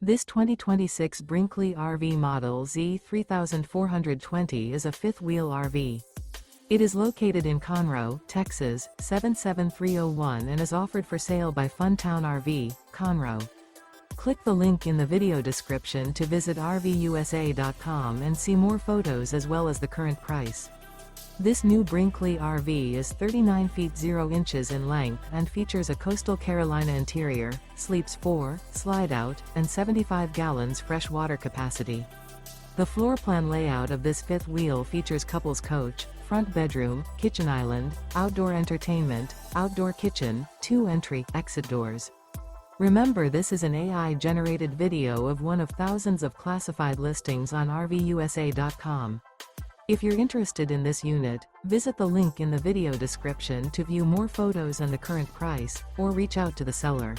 This 2026 Brinkley RV Model Z 3420 is a fifth-wheel RV. It is located in Conroe, Texas, 77301 and is offered for sale by Funtown RV, Conroe. Click the link in the video description to visit RVUSA.com and see more photos as well as the current price. This new Brinkley RV is 39 feet 0 inches in length and features a coastal Carolina interior, sleeps 4, slide-out, and 75 gallons fresh water capacity. The floor plan layout of this fifth wheel features couples coach, front bedroom, kitchen island, outdoor entertainment, outdoor kitchen, 2 entry/exit doors. Remember, this is an AI-generated video of one of thousands of classified listings on RVUSA.com. If you're interested in this unit, visit the link in the video description to view more photos and the current price, or reach out to the seller.